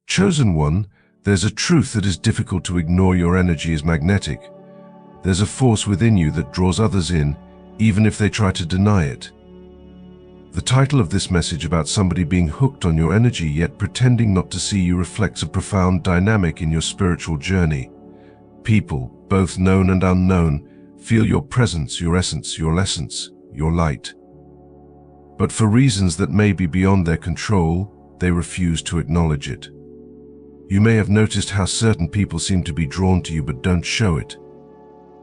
Chosen one, there's a truth that is difficult to ignore. Your energy is magnetic. There's a force within you that draws others in, even if they try to deny it. The title of this message about somebody being hooked on your energy yet pretending not to see you reflects a profound dynamic in your spiritual journey. People, both known and unknown, feel your presence, your essence, your lessons, your light. But for reasons that may be beyond their control, they refuse to acknowledge it. You may have noticed how certain people seem to be drawn to you but don't show it.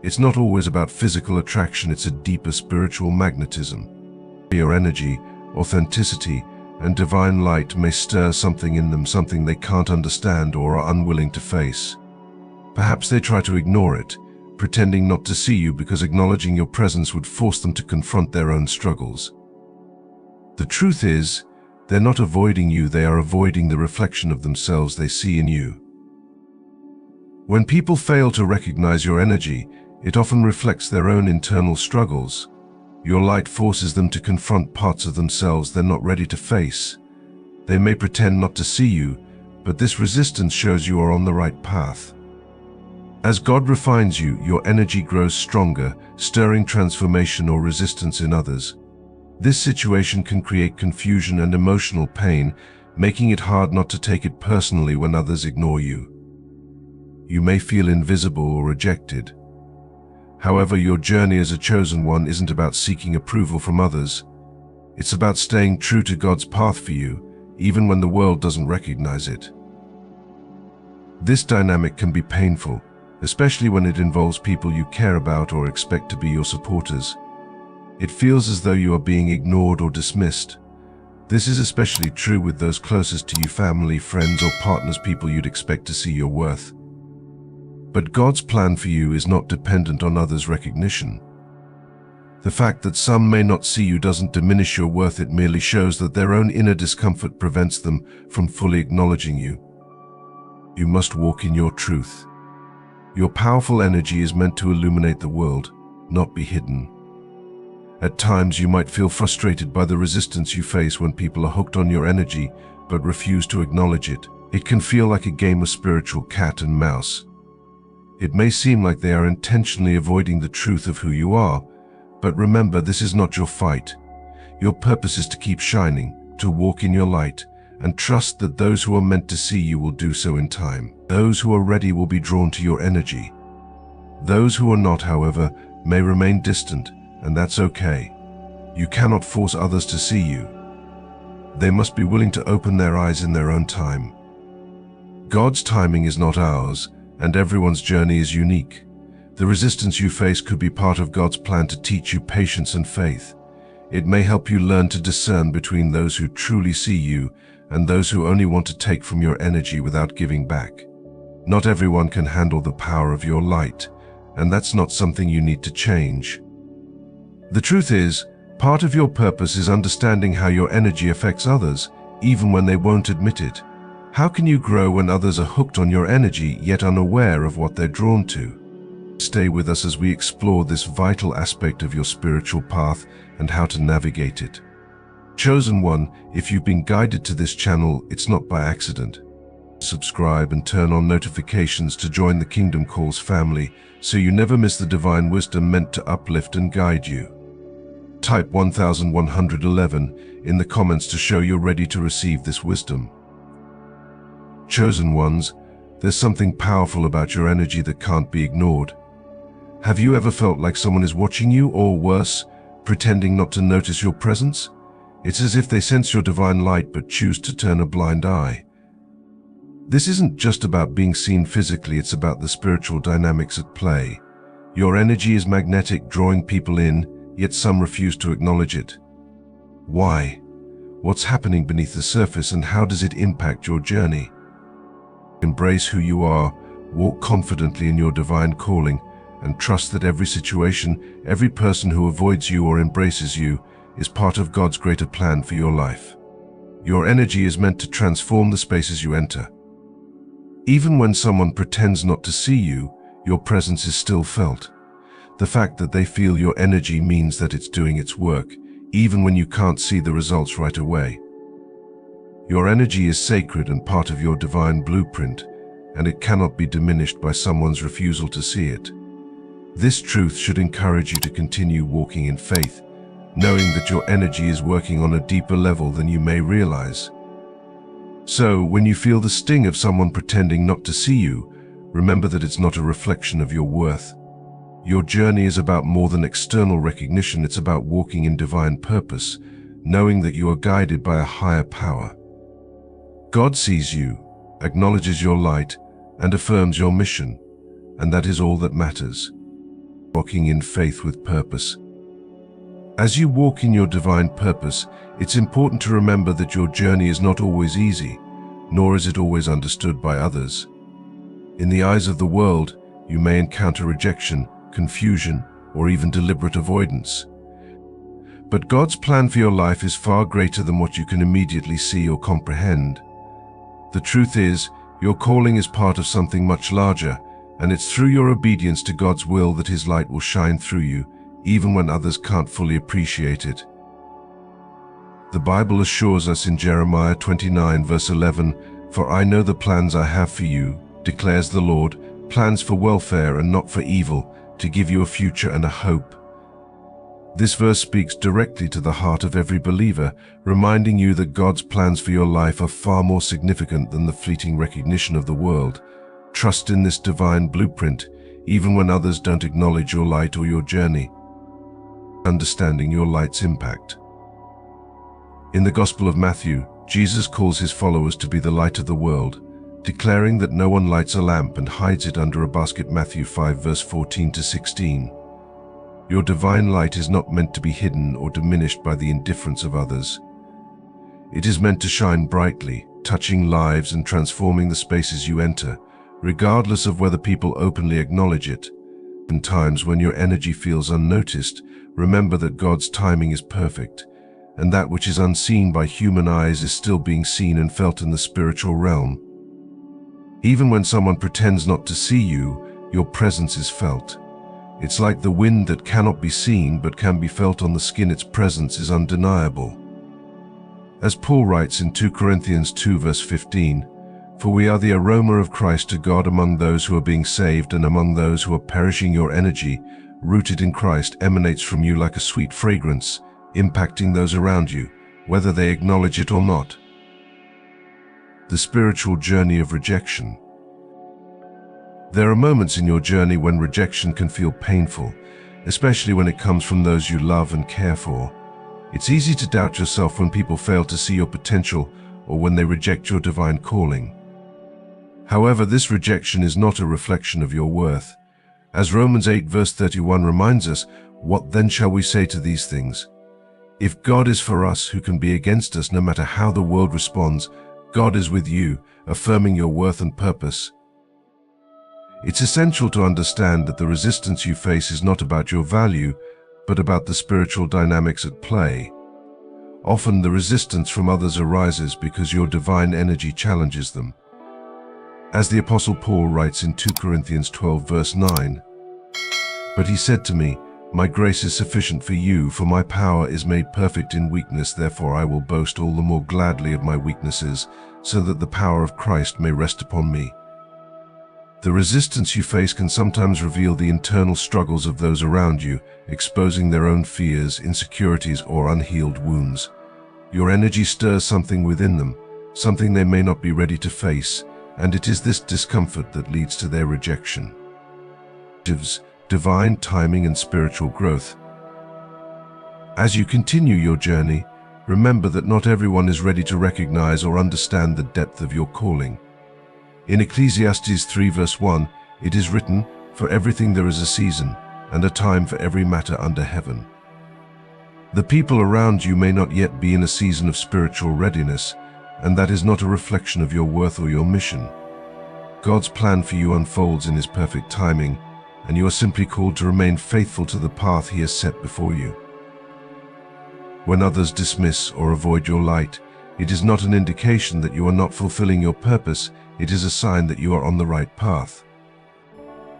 It's not always about physical attraction, it's a deeper spiritual magnetism. Your energy, authenticity, and divine light may stir something in them, something they can't understand or are unwilling to face. Perhaps they try to ignore it, pretending not to see you because acknowledging your presence would force them to confront their own struggles. The truth is, they're not avoiding you, they are avoiding the reflection of themselves they see in you. When people fail to recognize your energy, it often reflects their own internal struggles. Your light forces them to confront parts of themselves they're not ready to face. They may pretend not to see you, but this resistance shows you are on the right path. As God refines you, your energy grows stronger, stirring transformation or resistance in others. This situation can create confusion and emotional pain, making it hard not to take it personally when others ignore you. You may feel invisible or rejected. However, your journey as a chosen one isn't about seeking approval from others. It's about staying true to God's path for you, even when the world doesn't recognize it. This dynamic can be painful, especially when it involves people you care about or expect to be your supporters. It feels as though you are being ignored or dismissed. This is especially true with those closest to you, family, friends, or partners, people you'd expect to see your worth. But God's plan for you is not dependent on others' recognition. The fact that some may not see you doesn't diminish your worth, it merely shows that their own inner discomfort prevents them from fully acknowledging you. You must walk in your truth. Your powerful energy is meant to illuminate the world, not be hidden. At times you might feel frustrated by the resistance you face when people are hooked on your energy but refuse to acknowledge it. It can feel like a game of spiritual cat and mouse. It may seem like they are intentionally avoiding the truth of who you are, but remember, this is not your fight. Your purpose is to keep shining, to walk in your light, and trust that those who are meant to see you will do so in time. Those who are ready will be drawn to your energy. Those who are not, however, may remain distant, and that's okay. You cannot force others to see you. They must be willing to open their eyes in their own time. God's timing is not ours, and everyone's journey is unique. The resistance you face could be part of God's plan to teach you patience and faith. It may help you learn to discern between those who truly see you and those who only want to take from your energy without giving back. Not everyone can handle the power of your light, and that's not something you need to change. The truth is, part of your purpose is understanding how your energy affects others, even when they won't admit it. How can you grow when others are hooked on your energy yet unaware of what they're drawn to? Stay with us as we explore this vital aspect of your spiritual path and how to navigate it. Chosen one, if you've been guided to this channel, it's not by accident. Subscribe and turn on notifications to join the Kingdom Calls family so you never miss the divine wisdom meant to uplift and guide you. Type 1111 in the comments to show you're ready to receive this wisdom. Chosen ones, there's something powerful about your energy that can't be ignored. Have you ever felt like someone is watching you, or worse, pretending not to notice your presence? It's as if they sense your divine light but choose to turn a blind eye. This isn't just about being seen physically, it's about the spiritual dynamics at play. Your energy is magnetic, drawing people in, yet some refuse to acknowledge it. Why? What's happening beneath the surface, and how does it impact your journey? Embrace who you are, walk confidently in your divine calling, and trust that every situation, every person who avoids you or embraces you, is part of God's greater plan for your life. Your energy is meant to transform the spaces you enter. Even when someone pretends not to see you, your presence is still felt. The fact that they feel your energy means that it's doing its work, even when you can't see the results right away. Your energy is sacred and part of your divine blueprint, and it cannot be diminished by someone's refusal to see it. This truth should encourage you to continue walking in faith, knowing that your energy is working on a deeper level than you may realize. So, when you feel the sting of someone pretending not to see you, remember that it's not a reflection of your worth. Your journey is about more than external recognition. It's about walking in divine purpose, knowing that you are guided by a higher power. God sees you, acknowledges your light, and affirms your mission, and that is all that matters. Walking in faith with purpose. As you walk in your divine purpose, it's important to remember that your journey is not always easy, nor is it always understood by others. In the eyes of the world, you may encounter rejection, confusion, or even deliberate avoidance. But God's plan for your life is far greater than what you can immediately see or comprehend. The truth is, your calling is part of something much larger, and it's through your obedience to God's will that His light will shine through you, even when others can't fully appreciate it. The Bible assures us in Jeremiah 29 verse 11, "For I know the plans I have for you, declares the Lord, plans for welfare and not for evil, to give you a future and a hope." This verse speaks directly to the heart of every believer, reminding you that God's plans for your life are far more significant than the fleeting recognition of the world. Trust in this divine blueprint, even when others don't acknowledge your light or your journey. Understanding your light's impact. In the Gospel of Matthew, Jesus calls His followers to be the light of the world, declaring that no one lights a lamp and hides it under a basket. Matthew 5 verse 14 to 16. Your divine light is not meant to be hidden or diminished by the indifference of others. It is meant to shine brightly, touching lives and transforming the spaces you enter, regardless of whether people openly acknowledge it. In times when your energy feels unnoticed, remember that God's timing is perfect, and that which is unseen by human eyes is still being seen and felt in the spiritual realm. Even when someone pretends not to see you, your presence is felt. It's like the wind that cannot be seen but can be felt on the skin. Its presence is undeniable. As Paul writes in 2 Corinthians 2 verse 15, "For we are the aroma of Christ to God among those who are being saved and among those who are perishing. Your energy, rooted in Christ, emanates from you like a sweet fragrance, impacting those around you, whether they acknowledge it or not." The spiritual journey of rejection. There are moments in your journey when rejection can feel painful, especially when it comes from those you love and care for. It's easy to doubt yourself when people fail to see your potential or when they reject your divine calling. However, this rejection is not a reflection of your worth. As Romans 8 verse 31 reminds us, "What then shall we say to these things? If God is for us, who can be against us?" No matter how the world responds, God is with you, affirming your worth and purpose. It's essential to understand that the resistance you face is not about your value, but about the spiritual dynamics at play. Often the resistance from others arises because your divine energy challenges them. As the Apostle Paul writes in 2 Corinthians 12 verse 9, "But he said to me, My grace is sufficient for you, for my power is made perfect in weakness. Therefore I will boast all the more gladly of my weaknesses, so that the power of Christ may rest upon me." The resistance you face can sometimes reveal the internal struggles of those around you, exposing their own fears, insecurities, or unhealed wounds. Your energy stirs something within them, something they may not be ready to face, and it is this discomfort that leads to their rejection. Divine timing and spiritual growth. As you continue your journey, remember that not everyone is ready to recognize or understand the depth of your calling. In Ecclesiastes 3 verse 1, it is written, "For everything there is a season, and a time for every matter under heaven." The people around you may not yet be in a season of spiritual readiness, and that is not a reflection of your worth or your mission. God's plan for you unfolds in His perfect timing, and you are simply called to remain faithful to the path He has set before you. When others dismiss or avoid your light, it is not an indication that you are not fulfilling your purpose. It is a sign that you are on the right path.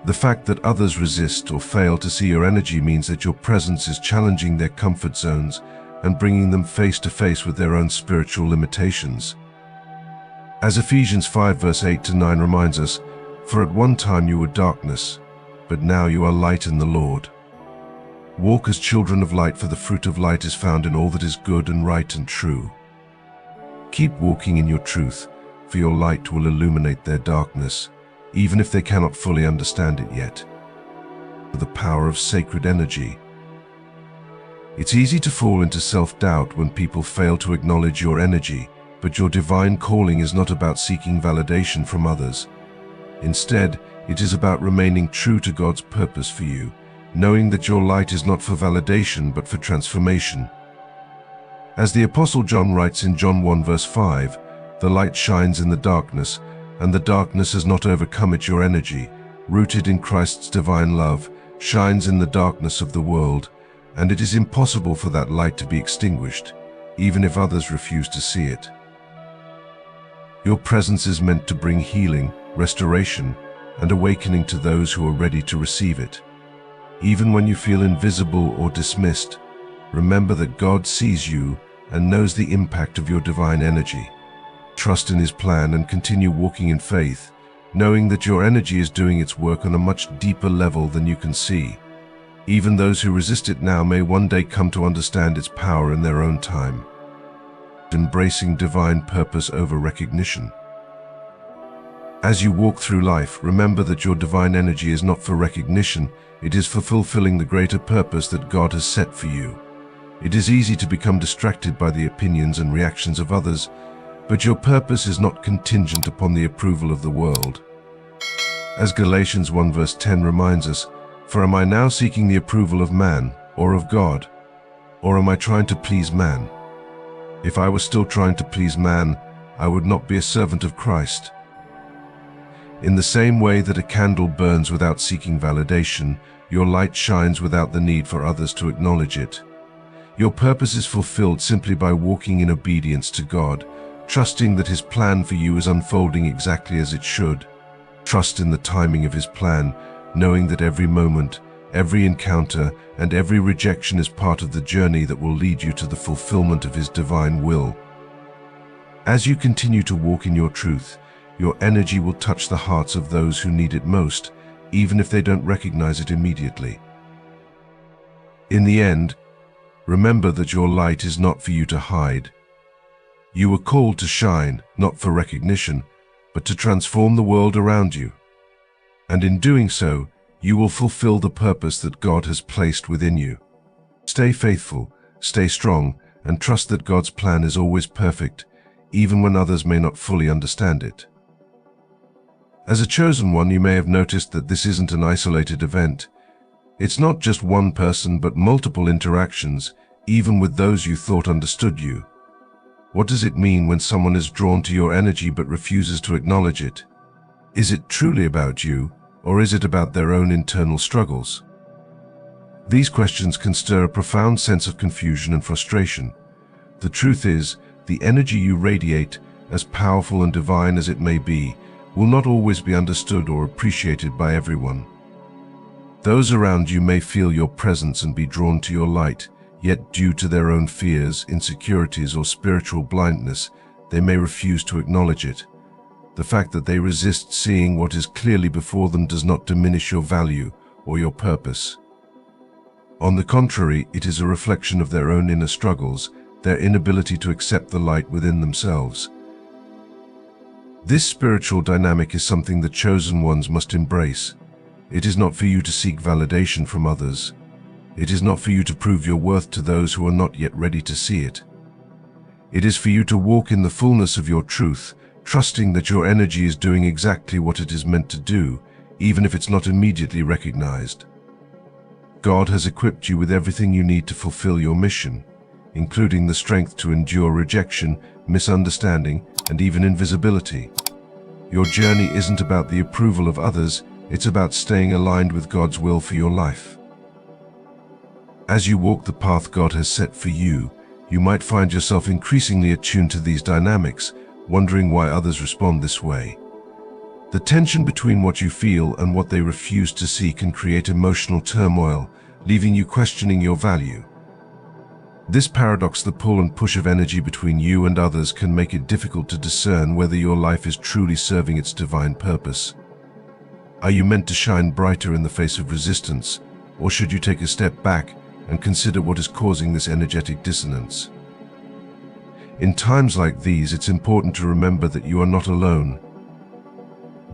The fact that others resist or fail to see your energy means that your presence is challenging their comfort zones and bringing them face to face with their own spiritual limitations. As Ephesians 5 verse 8 to 9 reminds us, "For at one time you were darkness, but now you are light in the Lord." Walk as children of light, for the fruit of light is found in all that is good and right and true. Keep walking in your truth, for your light will illuminate their darkness, even if they cannot fully understand it yet. The power of sacred energy. It's easy to fall into self-doubt when people fail to acknowledge your energy, but your divine calling is not about seeking validation from others. Instead, it is about remaining true to God's purpose for you, knowing that your light is not for validation but for transformation. As the Apostle John writes in John 1 verse 5, "The light shines in the darkness, and the darkness has not overcome it." Your energy, rooted in Christ's divine love, shines in the darkness of the world, and it is impossible for that light to be extinguished, even if others refuse to see it. Your presence is meant to bring healing, restoration, and awakening to those who are ready to receive it. Even when you feel invisible or dismissed, remember that God sees you and knows the impact of your divine energy. Trust in His plan and continue walking in faith, knowing that your energy is doing its work on a much deeper level than you can see. Even those who resist it now may one day come to understand its power in their own time. Embracing divine purpose over recognition. As you walk through life, remember that your divine energy is not for recognition, it is for fulfilling the greater purpose that God has set for you. It is easy to become distracted by the opinions and reactions of others, but your purpose is not contingent upon the approval of the world. As Galatians 1 verse 10 reminds us, "For am I now seeking the approval of man or of God? Or am I trying to please man? If I was still trying to please man, I would not be a servant of Christ." In the same way that a candle burns without seeking validation, your light shines without the need for others to acknowledge it. Your purpose is fulfilled simply by walking in obedience to God, trusting that His plan for you is unfolding exactly as it should. Trust in the timing of His plan, knowing that every moment, every encounter, and every rejection is part of the journey that will lead you to the fulfillment of His divine will. As you continue to walk in your truth, your energy will touch the hearts of those who need it most, even if they don't recognize it immediately. In the end, remember that your light is not for you to hide. You were called to shine, not for recognition, but to transform the world around you. And in doing so, you will fulfill the purpose that God has placed within you. Stay faithful, stay strong, and trust that God's plan is always perfect, even when others may not fully understand it. As a chosen one, you may have noticed that this isn't an isolated event. It's not just one person, but multiple interactions, even with those you thought understood you. What does it mean when someone is drawn to your energy but refuses to acknowledge it? Is it truly about you, or is it about their own internal struggles? These questions can stir a profound sense of confusion and frustration. The truth is, the energy you radiate, as powerful and divine as it may be, will not always be understood or appreciated by everyone. Those around you may feel your presence and be drawn to your light, yet due to their own fears, insecurities, or spiritual blindness, they may refuse to acknowledge it. The fact that they resist seeing what is clearly before them does not diminish your value or your purpose. On the contrary, it is a reflection of their own inner struggles, their inability to accept the light within themselves. This spiritual dynamic is something the chosen ones must embrace. It is not for you to seek validation from others. It is not for you to prove your worth to those who are not yet ready to see it. It is for you to walk in the fullness of your truth, trusting that your energy is doing exactly what it is meant to do, even if it's not immediately recognized. God has equipped you with everything you need to fulfill your mission, including the strength to endure rejection, misunderstanding, and even invisibility. Your journey isn't about the approval of others, it's about staying aligned with God's will for your life. As you walk the path God has set for you, you might find yourself increasingly attuned to these dynamics, wondering why others respond this way. The tension between what you feel and what they refuse to see can create emotional turmoil, leaving you questioning your value. This paradox, the pull and push of energy between you and others, can make it difficult to discern whether your life is truly serving its divine purpose. Are you meant to shine brighter in the face of resistance, or should you take a step back and consider what is causing this energetic dissonance? In times like these, it's important to remember that you are not alone.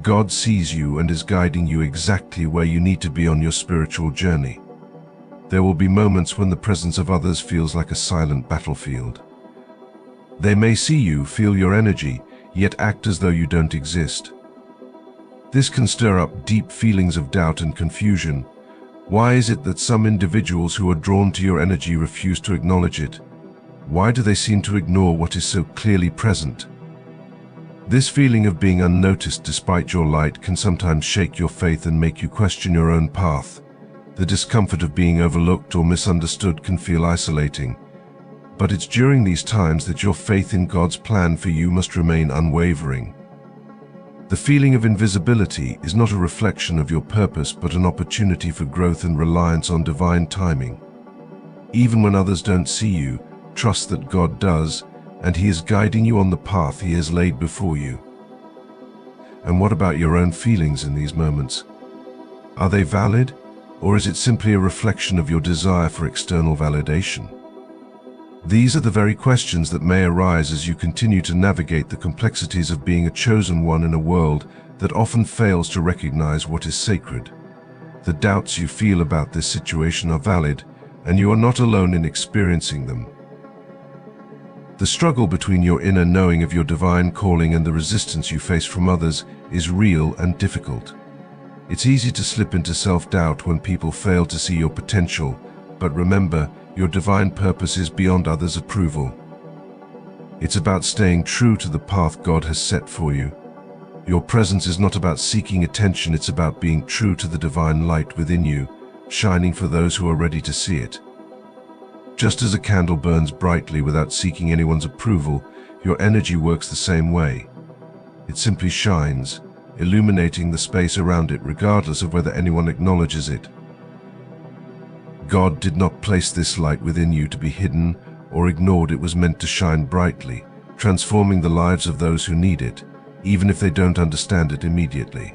God sees you and is guiding you exactly where you need to be on your spiritual journey. There will be moments when the presence of others feels like a silent battlefield. They may see you, feel your energy, yet act as though you don't exist. This can stir up deep feelings of doubt and confusion. Why is it that some individuals who are drawn to your energy refuse to acknowledge it? Why do they seem to ignore what is so clearly present? This feeling of being unnoticed despite your light can sometimes shake your faith and make you question your own path. The discomfort of being overlooked or misunderstood can feel isolating. But it's during these times that your faith in God's plan for you must remain unwavering. The feeling of invisibility is not a reflection of your purpose, but an opportunity for growth and reliance on divine timing. Even when others don't see you, trust that God does, and He is guiding you on the path He has laid before you. And what about your own feelings in these moments? Are they valid, or is it simply a reflection of your desire for external validation? These are the very questions that may arise as you continue to navigate the complexities of being a chosen one in a world that often fails to recognize what is sacred. The doubts you feel about this situation are valid, and you are not alone in experiencing them. The struggle between your inner knowing of your divine calling and the resistance you face from others is real and difficult. It's easy to slip into self-doubt when people fail to see your potential, but remember, your divine purpose is beyond others' approval. It's about staying true to the path God has set for you. Your presence is not about seeking attention, it's about being true to the divine light within you, shining for those who are ready to see it. Just as a candle burns brightly without seeking anyone's approval, your energy works the same way. It simply shines, illuminating the space around it regardless of whether anyone acknowledges it. God did not place this light within you to be hidden or ignored. It was meant to shine brightly, transforming the lives of those who need it, even if they don't understand it immediately.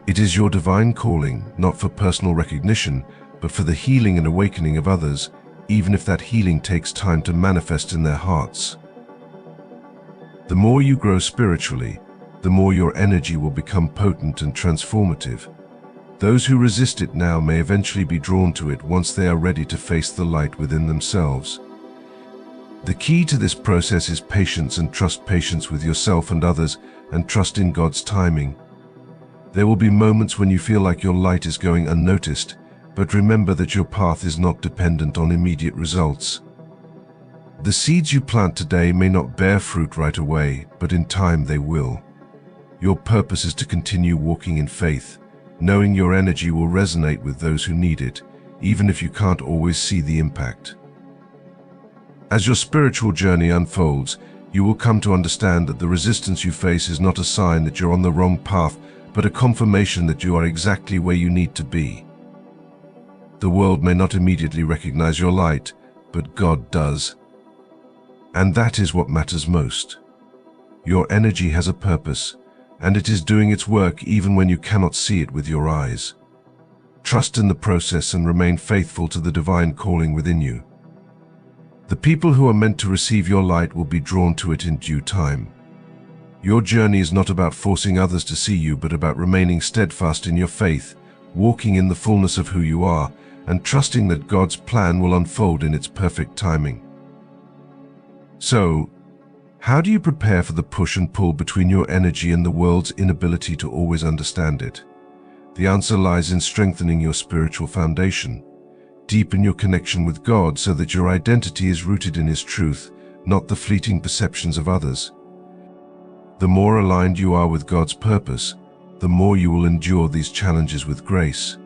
It is your divine calling, not for personal recognition, but for the healing and awakening of others, even if that healing takes time to manifest in their hearts. The more you grow spiritually, the more your energy will become potent and transformative. Those who resist it now may eventually be drawn to it once they are ready to face the light within themselves. The key to this process is patience, and trust patience with yourself and others, and trust in God's timing. There will be moments when you feel like your light is going unnoticed, but remember that your path is not dependent on immediate results. The seeds you plant today may not bear fruit right away, but in time they will. Your purpose is to continue walking in faith, knowing your energy will resonate with those who need it, even if you can't always see the impact. As your spiritual journey unfolds, you will come to understand that the resistance you face is not a sign that you're on the wrong path, but a confirmation that you are exactly where you need to be. The world may not immediately recognize your light, but God does. And that is what matters most. Your energy has a purpose, and it is doing its work even when you cannot see it with your eyes. Trust in the process and remain faithful to the divine calling within you. The people who are meant to receive your light will be drawn to it in due time. Your journey is not about forcing others to see you, but about remaining steadfast in your faith, walking in the fullness of who you are, and trusting that God's plan will unfold in its perfect timing. So, how do you prepare for the push and pull between your energy and the world's inability to always understand it? The answer lies in strengthening your spiritual foundation. Deepen your connection with God so that your identity is rooted in His truth, not the fleeting perceptions of others. The more aligned you are with God's purpose, the more you will endure these challenges with grace.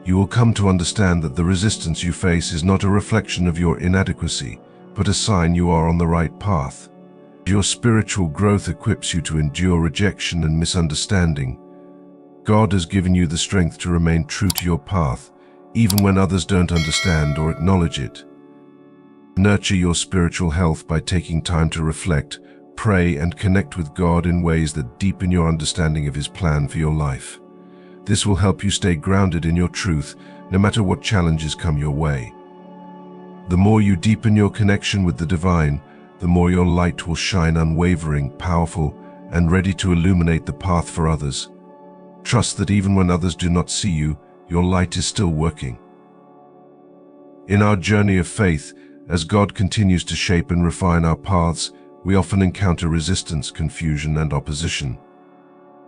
You will come to understand that the resistance you face is not a reflection of your inadequacy, but a sign you are on the right path. Your spiritual growth equips you to endure rejection and misunderstanding. God has given you the strength to remain true to your path, even when others don't understand or acknowledge it. Nurture your spiritual health by taking time to reflect, pray, and connect with God in ways that deepen your understanding of His plan for your life. This will help you stay grounded in your truth, no matter what challenges come your way. The more you deepen your connection with the divine, the more your light will shine unwavering, powerful, and ready to illuminate the path for others. Trust that even when others do not see you, your light is still working. In our journey of faith, as God continues to shape and refine our paths, we often encounter resistance, confusion, and opposition.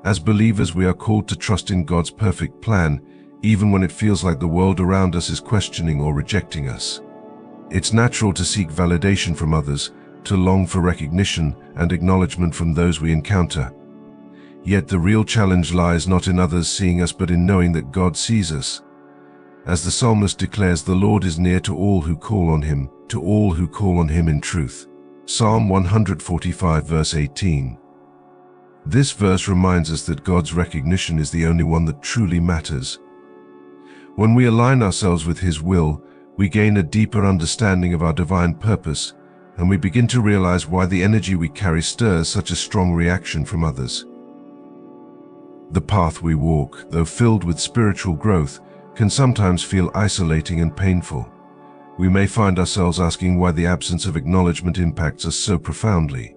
As believers, we are called to trust in God's perfect plan, even when it feels like the world around us is questioning or rejecting us. It's natural to seek validation from others, to long for recognition and acknowledgement from those we encounter. Yet the real challenge lies not in others seeing us, but in knowing that God sees us. As the psalmist declares, the Lord is near to all who call on Him in truth. Psalm 145 verse 18. This verse reminds us that God's recognition is the only one that truly matters. When we align ourselves with His will, we gain a deeper understanding of our divine purpose, and we begin to realize why the energy we carry stirs such a strong reaction from others. The path we walk, though filled with spiritual growth, can sometimes feel isolating and painful. We may find ourselves asking why the absence of acknowledgement impacts us so profoundly.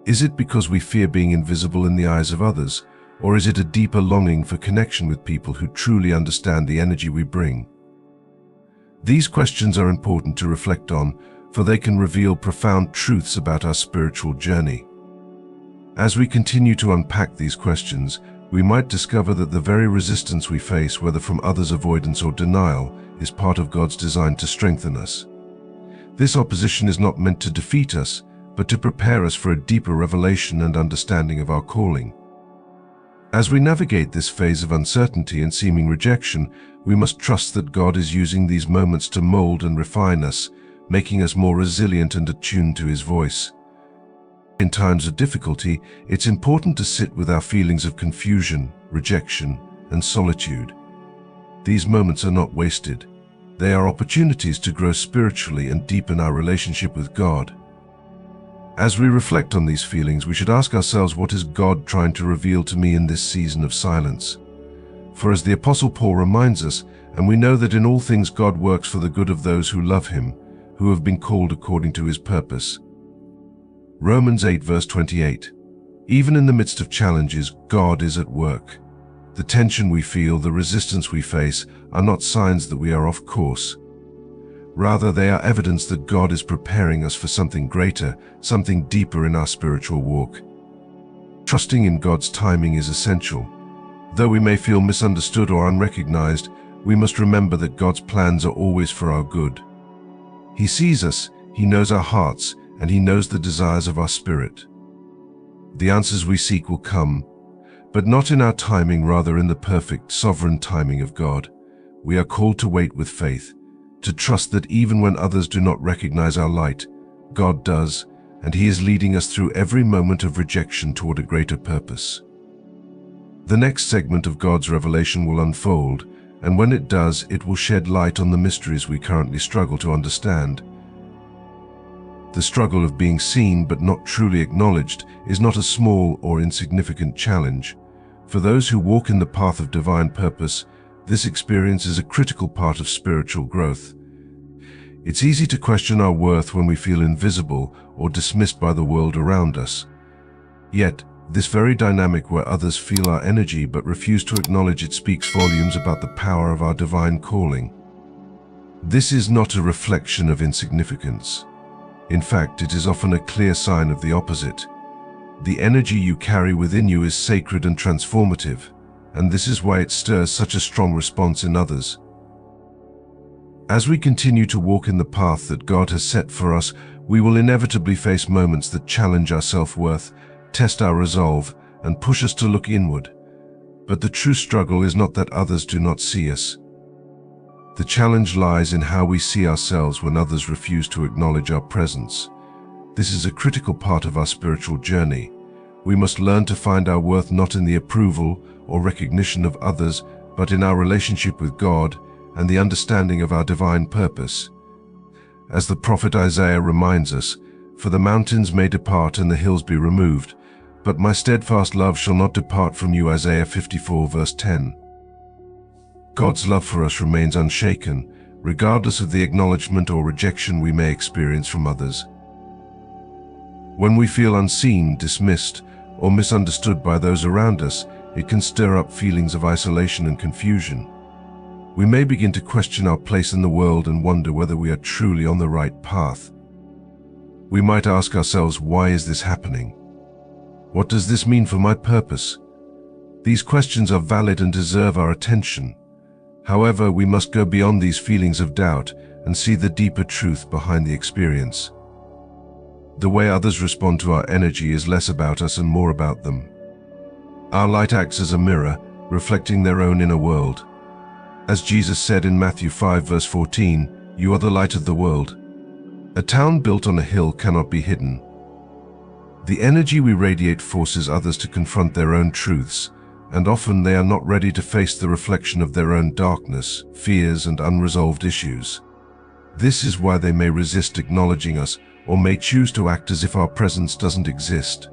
Is it because we fear being invisible in the eyes of others, or is it a deeper longing for connection with people who truly understand the energy we bring? These questions are important to reflect on, for they can reveal profound truths about our spiritual journey. As we continue to unpack these questions, we might discover that the very resistance we face, whether from others' avoidance or denial, is part of God's design to strengthen us. This opposition is not meant to defeat us, but to prepare us for a deeper revelation and understanding of our calling. As we navigate this phase of uncertainty and seeming rejection, we must trust that God is using these moments to mold and refine us, making us more resilient and attuned to His voice. In times of difficulty, it's important to sit with our feelings of confusion, rejection, and solitude. These moments are not wasted. They are opportunities to grow spiritually and deepen our relationship with God. As we reflect on these feelings, we should ask ourselves, what is God trying to reveal to me in this season of silence? For as the Apostle Paul reminds us, and we know that in all things God works for the good of those who love Him, who have been called according to His purpose. Romans 8 verse 28. Even in the midst of challenges, God is at work. The tension we feel, the resistance we face, are not signs that we are off course. Rather, they are evidence that God is preparing us for something greater, something deeper in our spiritual walk. Trusting in God's timing is essential. Though we may feel misunderstood or unrecognized, we must remember that God's plans are always for our good. He sees us, He knows our hearts, and He knows the desires of our spirit. The answers we seek will come, but not in our timing, rather in the perfect, sovereign timing of God. We are called to wait with faith, to trust that even when others do not recognize our light, God does, and He is leading us through every moment of rejection toward a greater purpose. The next segment of God's revelation will unfold, and when it does, it will shed light on the mysteries we currently struggle to understand. The struggle of being seen but not truly acknowledged is not a small or insignificant challenge. For those who walk in the path of divine purpose, this experience is a critical part of spiritual growth. It's easy to question our worth when we feel invisible or dismissed by the world around us. Yet, this very dynamic where others feel our energy but refuse to acknowledge it speaks volumes about the power of our divine calling. This is not a reflection of insignificance. In fact, it is often a clear sign of the opposite. The energy you carry within you is sacred and transformative, and this is why it stirs such a strong response in others. As we continue to walk in the path that God has set for us, we will inevitably face moments that challenge our self-worth, test our resolve, and push us to look inward. But the true struggle is not that others do not see us. The challenge lies in how we see ourselves when others refuse to acknowledge our presence. This is a critical part of our spiritual journey. We must learn to find our worth not in the approval or recognition of others, but in our relationship with God and the understanding of our divine purpose. As the prophet Isaiah reminds us, "For the mountains may depart and the hills be removed, but my steadfast love shall not depart from you," Isaiah 54 verse 10. God's love for us remains unshaken, regardless of the acknowledgement or rejection we may experience from others. When we feel unseen, dismissed, or misunderstood by those around us, it can stir up feelings of isolation and confusion. We may begin to question our place in the world and wonder whether we are truly on the right path. We might ask ourselves, why is this happening? What does this mean for my purpose? These questions are valid and deserve our attention. However, we must go beyond these feelings of doubt and see the deeper truth behind the experience. The way others respond to our energy is less about us and more about them. Our light acts as a mirror, reflecting their own inner world. As Jesus said in Matthew 5 verse 14, "You are the light of the world." A town built on a hill cannot be hidden. The energy we radiate forces others to confront their own truths, and often they are not ready to face the reflection of their own darkness, fears, and unresolved issues. This is why they may resist acknowledging us or may choose to act as if our presence doesn't exist.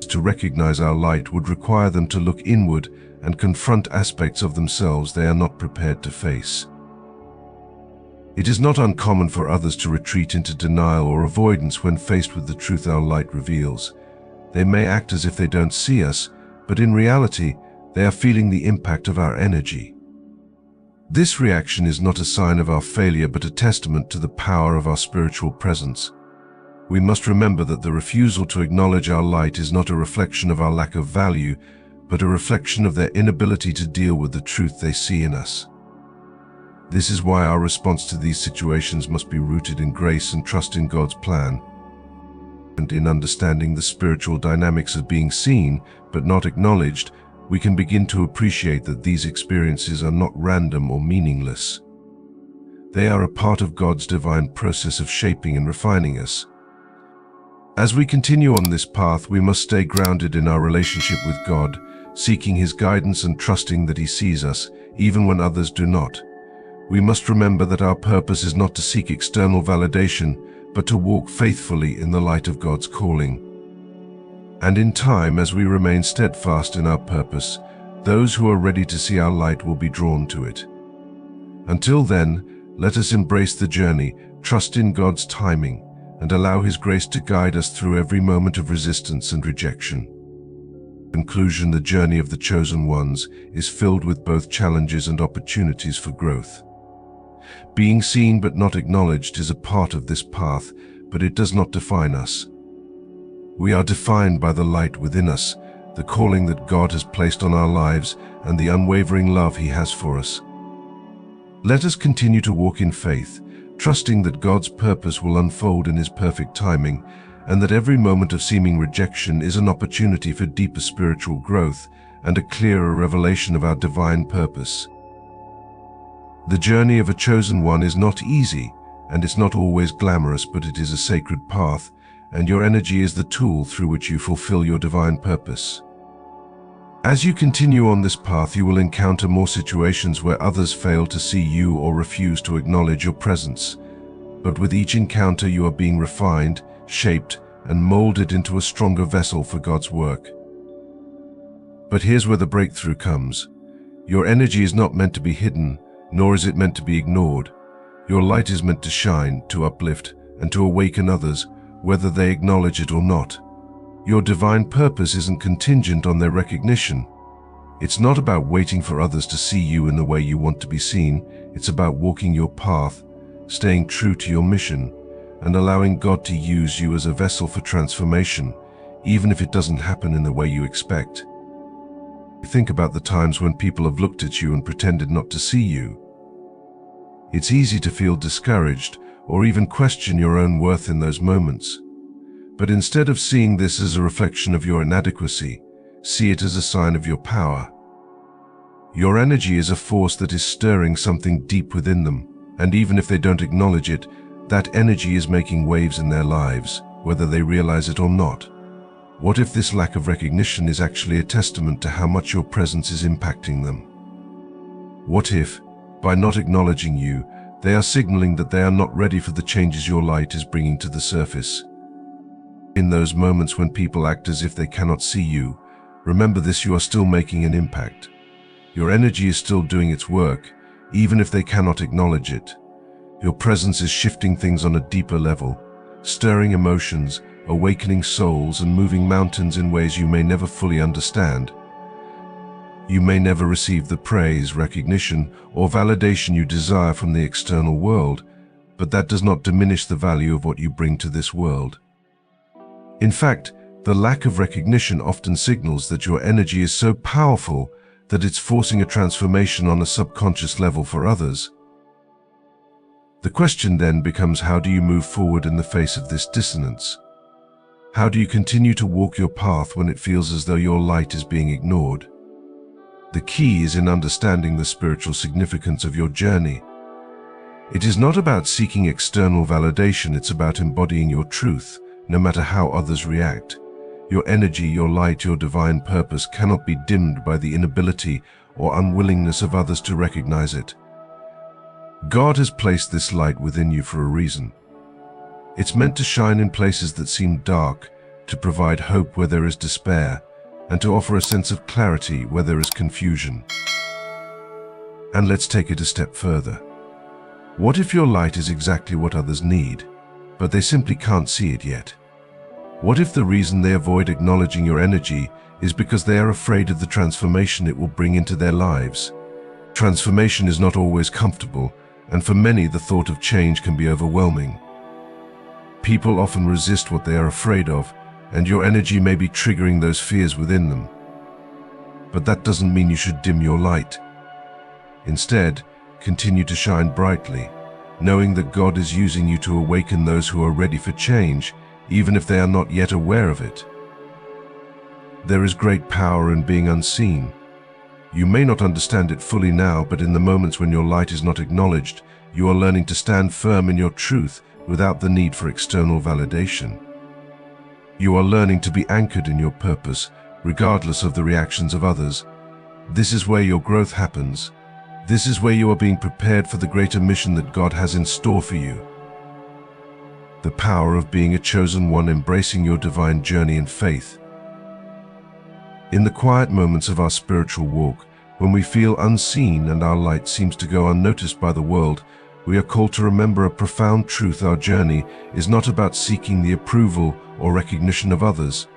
To recognize our light would require them to look inward and confront aspects of themselves they are not prepared to face. It is not uncommon for others to retreat into denial or avoidance when faced with the truth our light reveals. They may act as if they don't see us, but in reality, they are feeling the impact of our energy. This reaction is not a sign of our failure, but a testament to the power of our spiritual presence. We must remember that the refusal to acknowledge our light is not a reflection of our lack of value, but a reflection of their inability to deal with the truth they see in us. This is why our response to these situations must be rooted in grace and trust in God's plan, and in understanding the spiritual dynamics of being seen but not acknowledged. We can begin to appreciate that these experiences are not random or meaningless. They are a part of God's divine process of shaping and refining us. As we continue on this path, we must stay grounded in our relationship with God, seeking His guidance and trusting that He sees us, even when others do not. We must remember that our purpose is not to seek external validation, but to walk faithfully in the light of God's calling. And in time, as we remain steadfast in our purpose, those who are ready to see our light will be drawn to it. Until then, let us embrace the journey, trust in God's timing, and allow His grace to guide us through every moment of resistance and rejection. In conclusion, the journey of the chosen ones is filled with both challenges and opportunities for growth. Being seen but not acknowledged is a part of this path, but it does not define us. We are defined by the light within us, the calling that God has placed on our lives, and the unwavering love He has for us. Let us continue to walk in faith, trusting that God's purpose will unfold in His perfect timing, and that every moment of seeming rejection is an opportunity for deeper spiritual growth and a clearer revelation of our divine purpose. The journey of a chosen one is not easy, and it's not always glamorous, but it is a sacred path, and your energy is the tool through which you fulfill your divine purpose. As you continue on this path, you will encounter more situations where others fail to see you or refuse to acknowledge your presence. But with each encounter, you are being refined, shaped, and molded into a stronger vessel for God's work. But here's where the breakthrough comes. Your energy is not meant to be hidden, nor is it meant to be ignored. Your light is meant to shine, to uplift, and to awaken others, whether they acknowledge it or not. Your divine purpose isn't contingent on their recognition. It's not about waiting for others to see you in the way you want to be seen. It's about walking your path, staying true to your mission, and allowing God to use you as a vessel for transformation, even if it doesn't happen in the way you expect. Think about the times when people have looked at you and pretended not to see you. It's easy to feel discouraged or even question your own worth in those moments. But instead of seeing this as a reflection of your inadequacy, see it as a sign of your power. Your energy is a force that is stirring something deep within them, and even if they don't acknowledge it, that energy is making waves in their lives, whether they realize it or not. What if this lack of recognition is actually a testament to how much your presence is impacting them? What if, by not acknowledging you, They are signaling that they are not ready for the changes your light is bringing to the surface. In those moments when people act as if they cannot see you, remember this: you are still making an impact. Your energy is still doing its work, even if they cannot acknowledge it. Your presence is shifting things on a deeper level, stirring emotions, awakening souls, and moving mountains in ways you may never fully understand. You may never receive the praise, recognition, or validation you desire from the external world, but that does not diminish the value of what you bring to this world. In fact, the lack of recognition often signals that your energy is so powerful that it's forcing a transformation on a subconscious level for others. The question then becomes, how do you move forward in the face of this dissonance? How do you continue to walk your path when it feels as though your light is being ignored? The key is in understanding the spiritual significance of your journey. It is not about seeking external validation, it's about embodying your truth, no matter how others react. Your energy, your light, your divine purpose cannot be dimmed by the inability or unwillingness of others to recognize it. God has placed this light within you for a reason. It's meant to shine in places that seem dark, to provide hope where there is despair, and to offer a sense of clarity where there is confusion. And let's take it a step further. What if your light is exactly what others need, but they simply can't see it yet? What if the reason they avoid acknowledging your energy is because they are afraid of the transformation it will bring into their lives? Transformation is not always comfortable, and for many the thought of change can be overwhelming. People often resist what they are afraid of, and your energy may be triggering those fears within them. But that doesn't mean you should dim your light. Instead, continue to shine brightly, knowing that God is using you to awaken those who are ready for change, even if they are not yet aware of it. There is great power in being unseen. You may not understand it fully now, but in the moments when your light is not acknowledged, you are learning to stand firm in your truth without the need for external validation. You are learning to be anchored in your purpose, regardless of the reactions of others. This is where your growth happens. This is where you are being prepared for the greater mission that God has in store for you. The power of being a chosen one, embracing your divine journey in faith. In the quiet moments of our spiritual walk, when we feel unseen and our light seems to go unnoticed by the world, we are called to remember a profound truth: our journey is not about seeking the approval or recognition of others.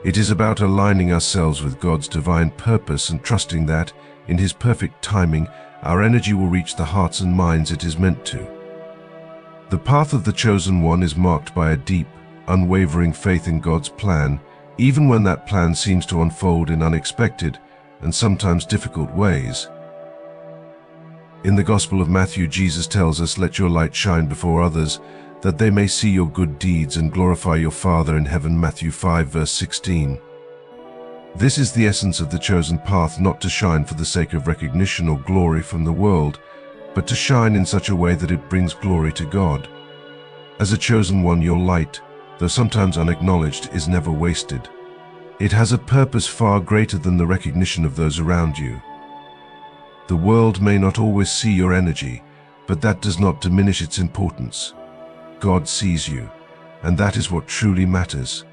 It is about aligning ourselves with God's divine purpose and trusting that, in His perfect timing, our energy will reach the hearts and minds it is meant to. The path of the chosen one is marked by a deep, unwavering faith in God's plan, even when that plan seems to unfold in unexpected and sometimes difficult ways. In the Gospel of Matthew, Jesus tells us, "Let your light shine before others, that they may see your good deeds and glorify your Father in heaven." Matthew 5 verse 16. This is the essence of the chosen path: not to shine for the sake of recognition or glory from the world, but to shine in such a way that it brings glory to God. As a chosen one, your light, though sometimes unacknowledged, is never wasted. It has a purpose far greater than the recognition of those around you. The world may not always see your energy, but that does not diminish its importance. God sees you, and that is what truly matters.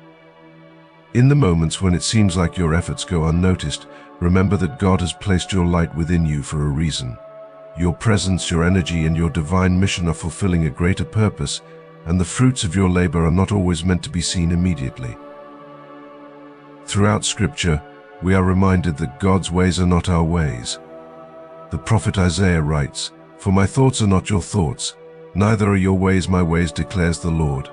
In the moments when it seems like your efforts go unnoticed, remember that God has placed your light within you for a reason. Your presence, your energy, and your divine mission are fulfilling a greater purpose, and the fruits of your labor are not always meant to be seen immediately. Throughout Scripture, we are reminded that God's ways are not our ways. The prophet Isaiah writes, "For my thoughts are not your thoughts, neither are your ways my ways, declares the Lord.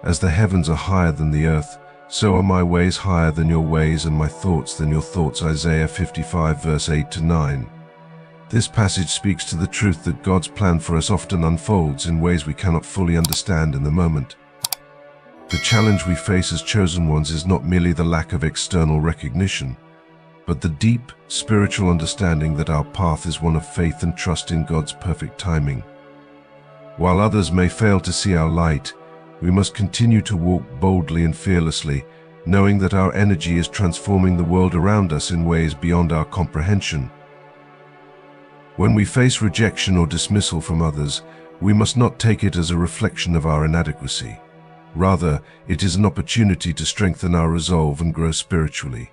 As the heavens are higher than the earth, so are my ways higher than your ways, and my thoughts than your thoughts." Isaiah 55 verse 8 to 9. This passage speaks to the truth that God's plan for us often unfolds in ways we cannot fully understand in the moment. The challenge we face as chosen ones is not merely the lack of external recognition, but the deep spiritual understanding that our path is one of faith and trust in God's perfect timing. While others may fail to see our light, we must continue to walk boldly and fearlessly, knowing that our energy is transforming the world around us in ways beyond our comprehension. When we face rejection or dismissal from others, we must not take it as a reflection of our inadequacy. Rather, it is an opportunity to strengthen our resolve and grow spiritually.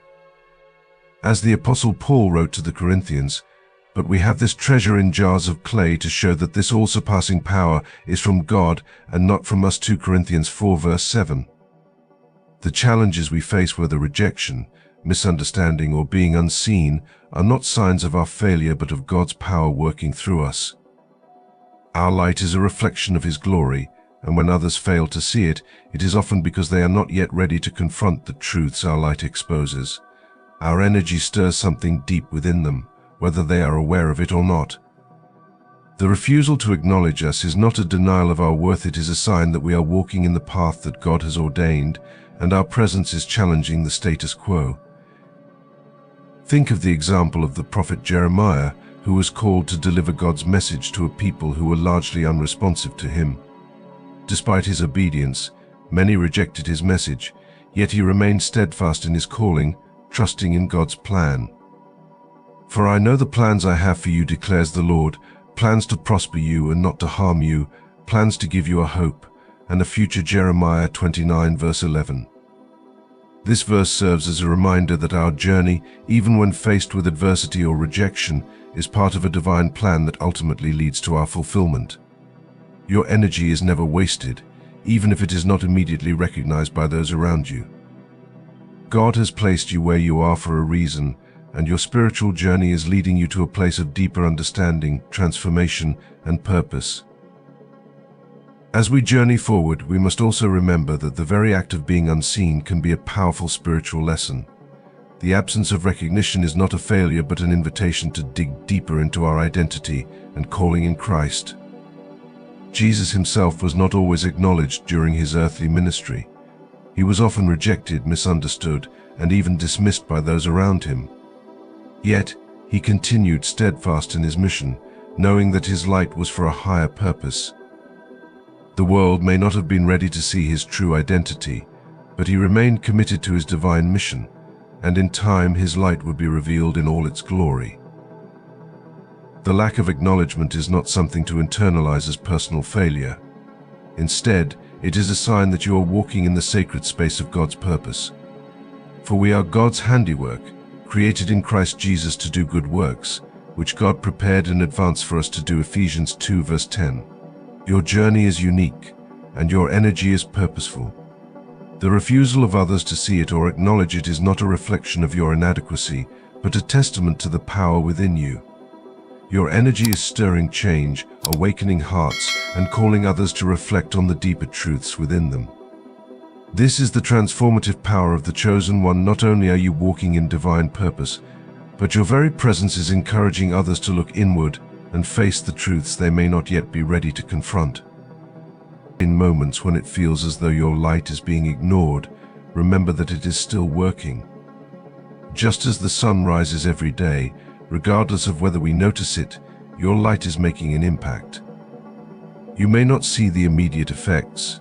As the Apostle Paul wrote to the Corinthians, "But we have this treasure in jars of clay to show that this all-surpassing power is from God and not from us." 2 Corinthians 4 verse 7. The challenges we face, whether rejection, misunderstanding, or being unseen, are not signs of our failure but of God's power working through us. Our light is a reflection of His glory, and when others fail to see it, it is often because they are not yet ready to confront the truths our light exposes. Our energy stirs something deep within them, whether they are aware of it or not. The refusal to acknowledge us is not a denial of our worth, it is a sign that we are walking in the path that God has ordained, and our presence is challenging the status quo. Think of the example of the prophet Jeremiah, who was called to deliver God's message to a people who were largely unresponsive to him. Despite his obedience, many rejected his message, yet he remained steadfast in his calling, trusting in God's plan. "For I know the plans I have for you, declares the Lord, plans to prosper you and not to harm you, plans to give you a hope and a future." Jeremiah 29 verse 11. This verse serves as a reminder that our journey, even when faced with adversity or rejection, is part of a divine plan that ultimately leads to our fulfillment. Your energy is never wasted, even if it is not immediately recognized by those around you. God has placed you where you are for a reason, and your spiritual journey is leading you to a place of deeper understanding, transformation, and purpose. As we journey forward, we must also remember that the very act of being unseen can be a powerful spiritual lesson. The absence of recognition is not a failure but an invitation to dig deeper into our identity and calling in Christ. Jesus himself was not always acknowledged during his earthly ministry. He was often rejected, misunderstood, and even dismissed by those around him. Yet, he continued steadfast in his mission, knowing that his light was for a higher purpose. The world may not have been ready to see his true identity, but he remained committed to his divine mission, and in time his light would be revealed in all its glory. The lack of acknowledgement is not something to internalize as personal failure. Instead, it is a sign that you are walking in the sacred space of God's purpose. For we are God's handiwork, created in Christ Jesus to do good works, which God prepared in advance for us to do. Ephesians 2 verse 10. Your journey is unique, and your energy is purposeful. The refusal of others to see it or acknowledge it is not a reflection of your inadequacy, but a testament to the power within you. Your energy is stirring change, awakening hearts, and calling others to reflect on the deeper truths within them. This is the transformative power of the Chosen One. Not only are you walking in divine purpose, but your very presence is encouraging others to look inward and face the truths they may not yet be ready to confront. In moments when it feels as though your light is being ignored, remember that it is still working. Just as the sun rises every day, regardless of whether we notice it, your light is making an impact. You may not see the immediate effects,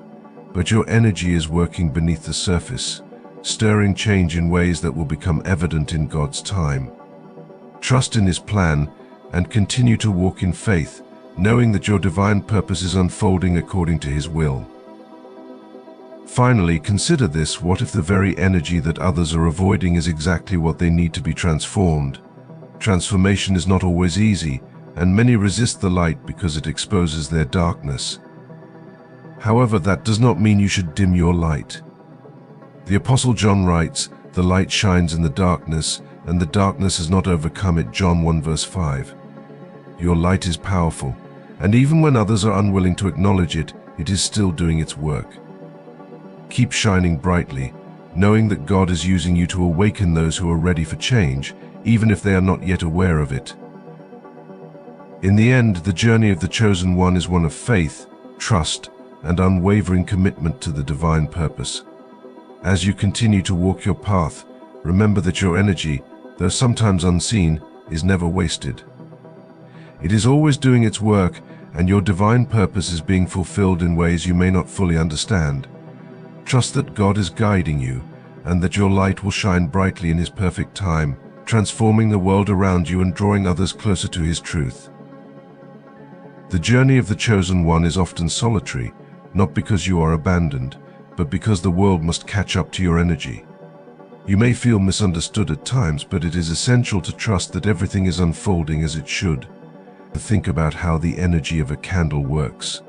but your energy is working beneath the surface, stirring change in ways that will become evident in God's time. Trust in His plan and continue to walk in faith, knowing that your divine purpose is unfolding according to His will. Finally, consider this: what if the very energy that others are avoiding is exactly what they need to be transformed? Transformation is not always easy, and many resist the light because it exposes their darkness. However, that does not mean you should dim your light. The Apostle John writes, "The light shines in the darkness, and the darkness has not overcome it." John 1 verse 5. Your light is powerful, and even when others are unwilling to acknowledge it, it is still doing its work. Keep shining brightly, knowing that God is using you to awaken those who are ready for change, even if they are not yet aware of it. In the end, the journey of the Chosen One is one of faith, trust, and unwavering commitment to the divine purpose. As you continue to walk your path, remember that your energy, though sometimes unseen, is never wasted. It is always doing its work, and your divine purpose is being fulfilled in ways you may not fully understand. Trust that God is guiding you, and that your light will shine brightly in His perfect time, transforming the world around you and drawing others closer to His truth. The journey of the chosen one is often solitary, not because you are abandoned, but because the world must catch up to your energy. You may feel misunderstood at times, but it is essential to trust that everything is unfolding as it should. Think about how the energy of a candle works.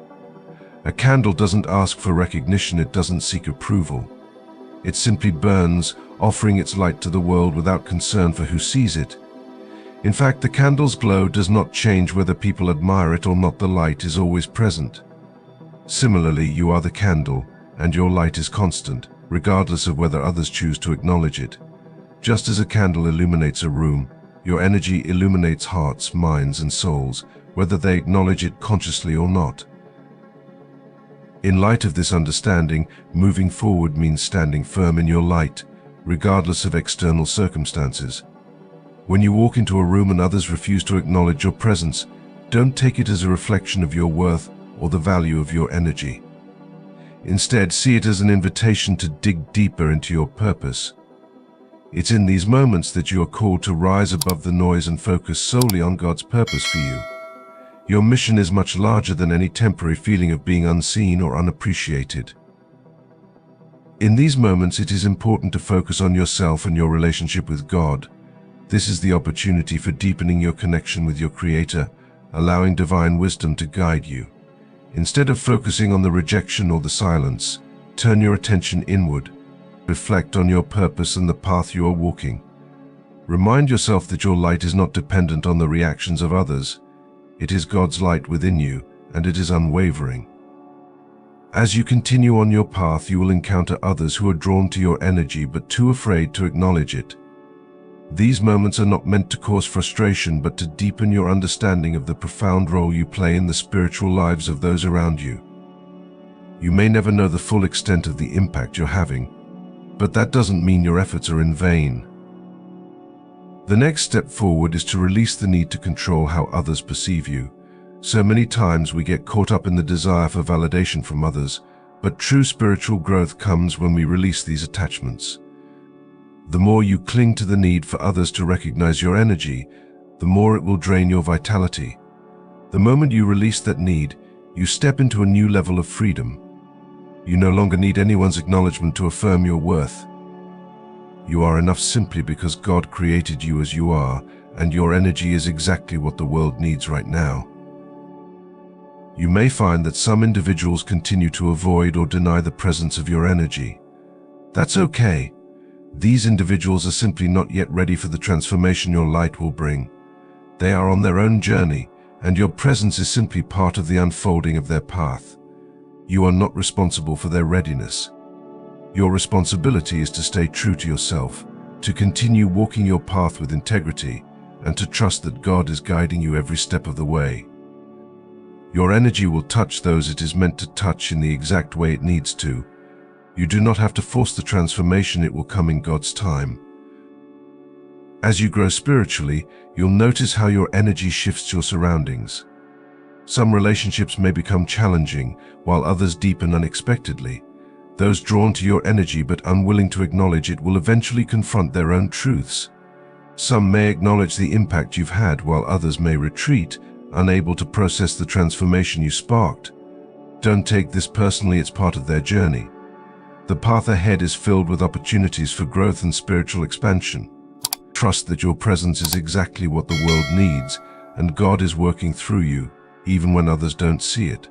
A candle doesn't ask for recognition, it doesn't seek approval. It simply burns, offering its light to the world without concern for who sees it. In fact, the candle's glow does not change whether people admire it or not. The light is always present. Similarly, you are the candle, and your light is constant, regardless of whether others choose to acknowledge it. Just as a candle illuminates a room, your energy illuminates hearts, minds, and souls, whether they acknowledge it consciously or not. In light of this understanding, moving forward means standing firm in your light, regardless of external circumstances. When you walk into a room and others refuse to acknowledge your presence, don't take it as a reflection of your worth or the value of your energy. Instead, see it as an invitation to dig deeper into your purpose. It's in these moments that you are called to rise above the noise and focus solely on God's purpose for you. Your mission is much larger than any temporary feeling of being unseen or unappreciated. In these moments, it is important to focus on yourself and your relationship with God. This is the opportunity for deepening your connection with your Creator, allowing divine wisdom to guide you. Instead of focusing on the rejection or the silence, turn your attention inward. Reflect on your purpose and the path you are walking. Remind yourself that your light is not dependent on the reactions of others. It is God's light within you, and it is unwavering. As you continue on your path, you will encounter others who are drawn to your energy but too afraid to acknowledge it. These moments are not meant to cause frustration, but to deepen your understanding of the profound role you play in the spiritual lives of those around you. You may never know the full extent of the impact you're having, but that doesn't mean your efforts are in vain. The next step forward is to release the need to control how others perceive you. So many times we get caught up in the desire for validation from others, but true spiritual growth comes when we release these attachments. The more you cling to the need for others to recognize your energy, the more it will drain your vitality. The moment you release that need, you step into a new level of freedom. You no longer need anyone's acknowledgement to affirm your worth. You are enough simply because God created you as you are, and your energy is exactly what the world needs right now. You may find that some individuals continue to avoid or deny the presence of your energy. That's okay. These individuals are simply not yet ready for the transformation your light will bring. They are on their own journey, and your presence is simply part of the unfolding of their path. You are not responsible for their readiness. Your responsibility is to stay true to yourself, to continue walking your path with integrity, and to trust that God is guiding you every step of the way. Your energy will touch those it is meant to touch in the exact way it needs to. You do not have to force the transformation, it will come in God's time. As you grow spiritually, you'll notice how your energy shifts your surroundings. Some relationships may become challenging, while others deepen unexpectedly. Those drawn to your energy but unwilling to acknowledge it will eventually confront their own truths. Some may acknowledge the impact you've had, while others may retreat, unable to process the transformation you sparked. Don't take this personally, it's part of their journey. The path ahead is filled with opportunities for growth and spiritual expansion. Trust that your presence is exactly what the world needs, and God is working through you, even when others don't see it.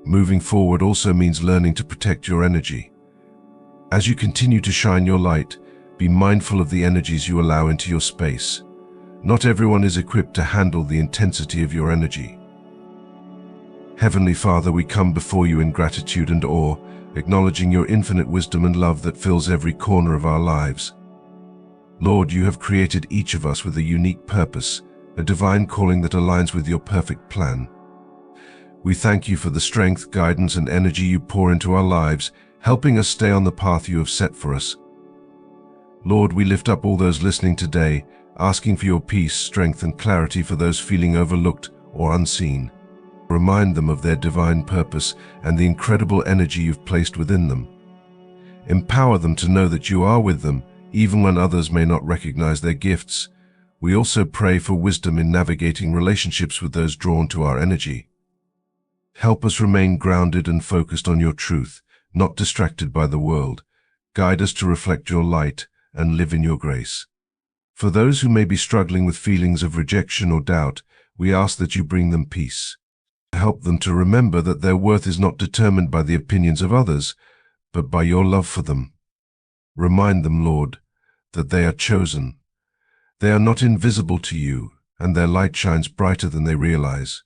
Moving forward also means learning to protect your energy. As you continue to shine your light, be mindful of the energies you allow into your space. Not everyone is equipped to handle the intensity of your energy. Heavenly Father, we come before you in gratitude and awe, acknowledging your infinite wisdom and love that fills every corner of our lives. Lord, you have created each of us with a unique purpose, a divine calling that aligns with your perfect plan. We thank you for the strength, guidance, and energy you pour into our lives, helping us stay on the path you have set for us. Lord, we lift up all those listening today, asking for your peace, strength, and clarity for those feeling overlooked or unseen. Remind them of their divine purpose and the incredible energy you've placed within them. Empower them to know that you are with them, even when others may not recognize their gifts. We also pray for wisdom in navigating relationships with those drawn to our energy. Help us remain grounded and focused on your truth, not distracted by the world. Guide us to reflect your light and live in your grace. For those who may be struggling with feelings of rejection or doubt, we ask that you bring them peace. Help them to remember that their worth is not determined by the opinions of others, but by your love for them. Remind them, Lord, that they are chosen. They are not invisible to you, and their light shines brighter than they realize.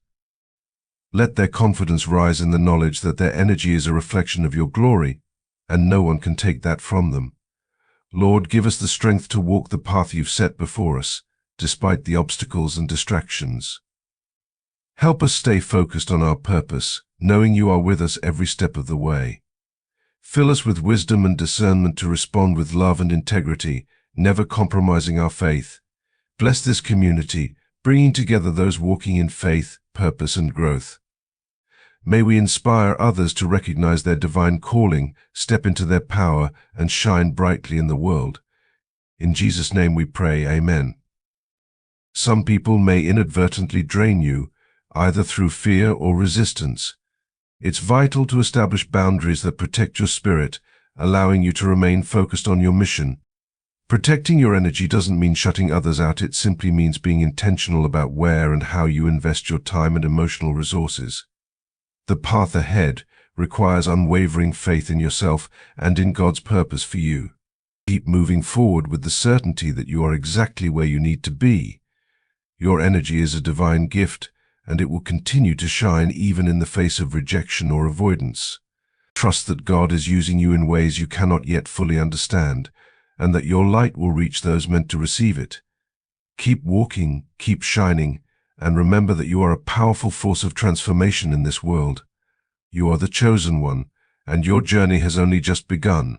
Let their confidence rise in the knowledge that their energy is a reflection of your glory, and no one can take that from them. Lord, give us the strength to walk the path you've set before us, despite the obstacles and distractions. Help us stay focused on our purpose, knowing you are with us every step of the way. Fill us with wisdom and discernment to respond with love and integrity, never compromising our faith. Bless this community, bringing together those walking in faith, purpose, and growth. May we inspire others to recognize their divine calling, step into their power, and shine brightly in the world. In Jesus' name we pray, Amen. Some people may inadvertently drain you, either through fear or resistance. It's vital to establish boundaries that protect your spirit, allowing you to remain focused on your mission. Protecting your energy doesn't mean shutting others out, it simply means being intentional about where and how you invest your time and emotional resources. The path ahead requires unwavering faith in yourself and in God's purpose for you. Keep moving forward with the certainty that you are exactly where you need to be. Your energy is a divine gift, and it will continue to shine even in the face of rejection or avoidance. Trust that God is using you in ways you cannot yet fully understand, and that your light will reach those meant to receive it. Keep walking, keep shining, and remember that you are a powerful force of transformation in this world. You are the chosen one, and your journey has only just begun.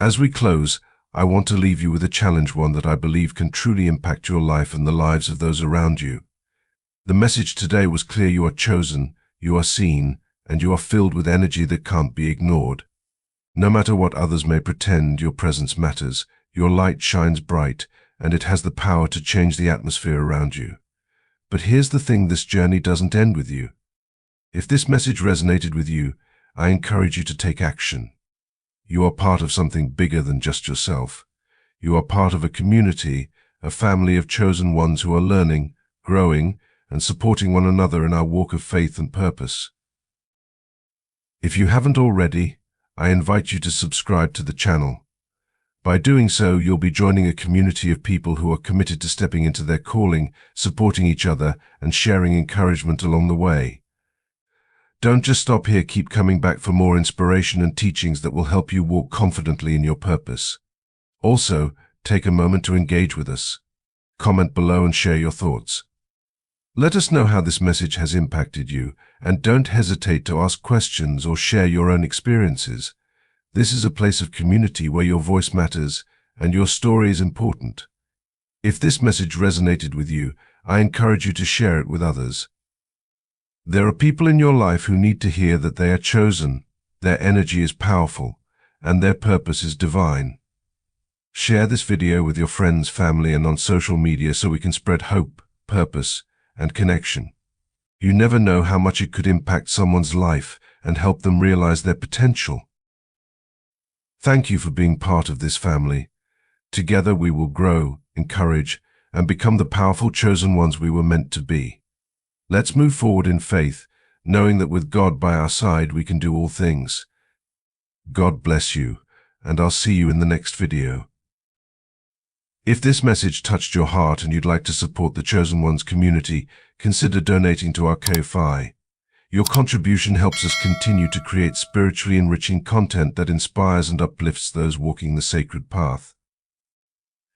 As we close, I want to leave you with a challenge, one that I believe can truly impact your life and the lives of those around you. The message today was clear: you are chosen, you are seen, and you are filled with energy that can't be ignored. No matter what others may pretend, your presence matters, your light shines bright, and it has the power to change the atmosphere around you. But here's the thing, this journey doesn't end with you. If this message resonated with you, I encourage you to take action. You are part of something bigger than just yourself. You are part of a community, a family of chosen ones who are learning, growing, and supporting one another in our walk of faith and purpose. If you haven't already, I invite you to subscribe to the channel. By doing so, you'll be joining a community of people who are committed to stepping into their calling, supporting each other, and sharing encouragement along the way. Don't just stop here, keep coming back for more inspiration and teachings that will help you walk confidently in your purpose. Also, take a moment to engage with us. Comment below and share your thoughts. Let us know how this message has impacted you, and don't hesitate to ask questions or share your own experiences. This is a place of community where your voice matters and your story is important. If this message resonated with you, I encourage you to share it with others. There are people in your life who need to hear that they are chosen, their energy is powerful, and their purpose is divine. Share this video with your friends, family, and on social media so we can spread hope, purpose, and connection. You never know how much it could impact someone's life and help them realize their potential. Thank you for being part of this family. Together we will grow, encourage, and become the powerful chosen ones we were meant to be. Let's move forward in faith, knowing that with God by our side we can do all things. God bless you, and I'll see you in the next video. If this message touched your heart and you'd like to support the Chosen Ones community, consider donating to our Ko-Fi. Your contribution helps us continue to create spiritually enriching content that inspires and uplifts those walking the sacred path.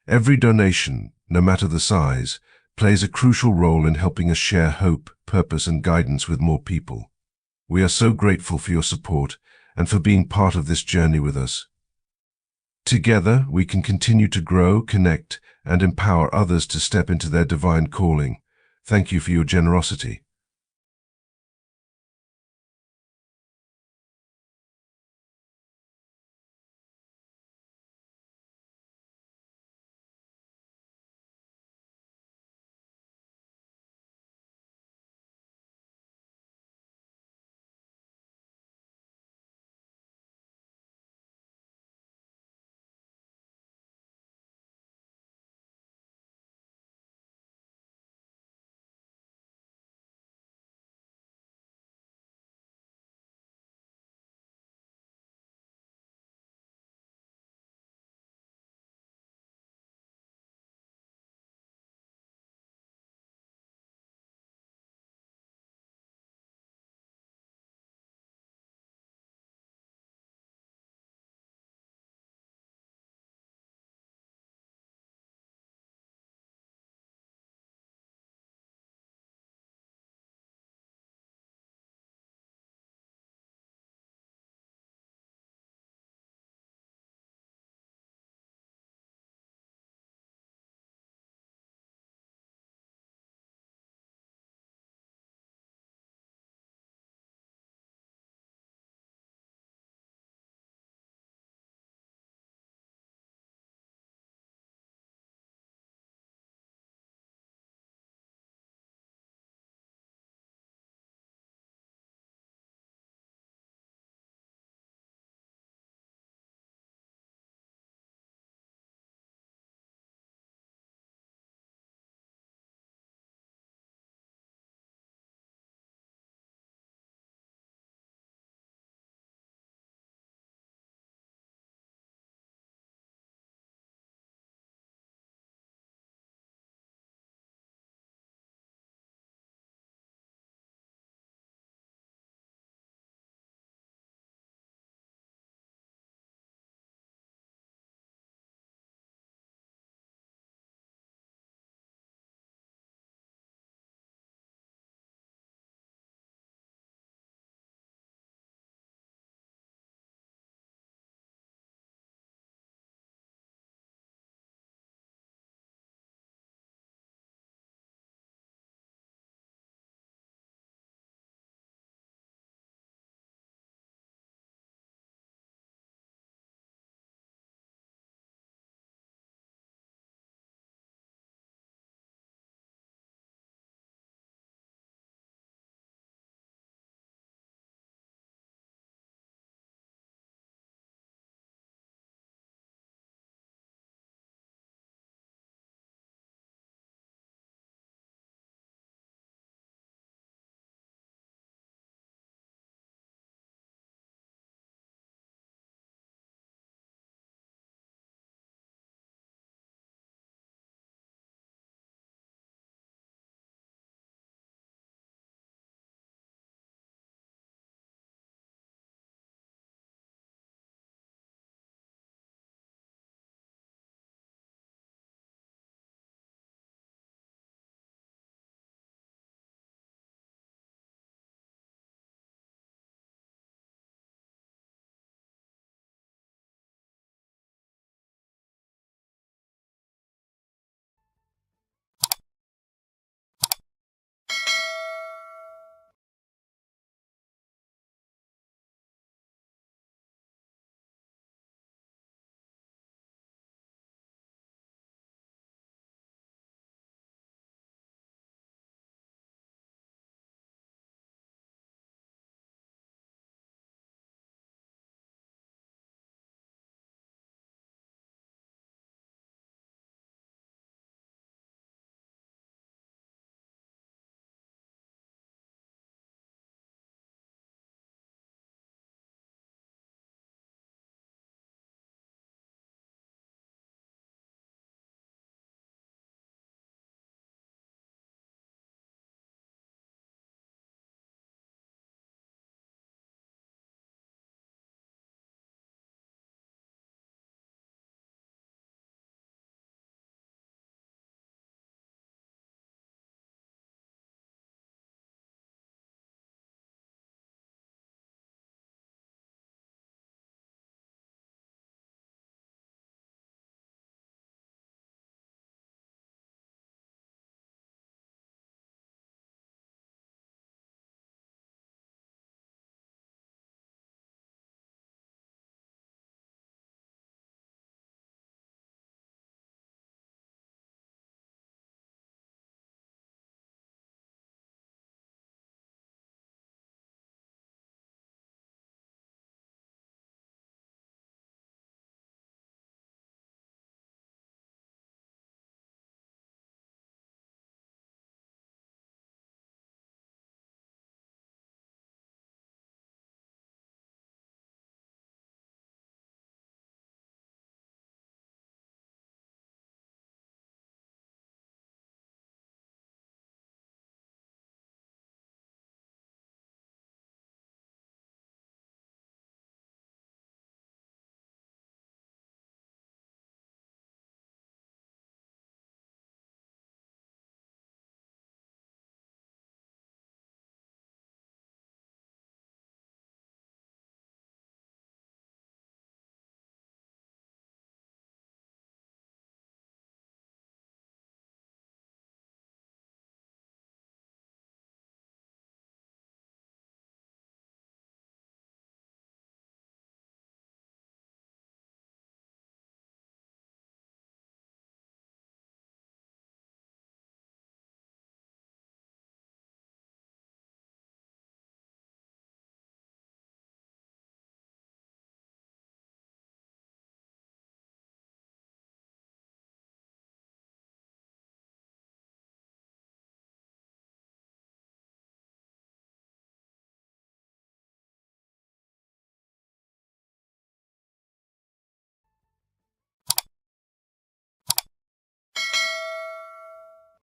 Every donation, no matter the size, plays a crucial role in helping us share hope, purpose, and guidance with more people. We are so grateful for your support and for being part of this journey with us. Together, we can continue to grow, connect, and empower others to step into their divine calling. Thank you for your generosity.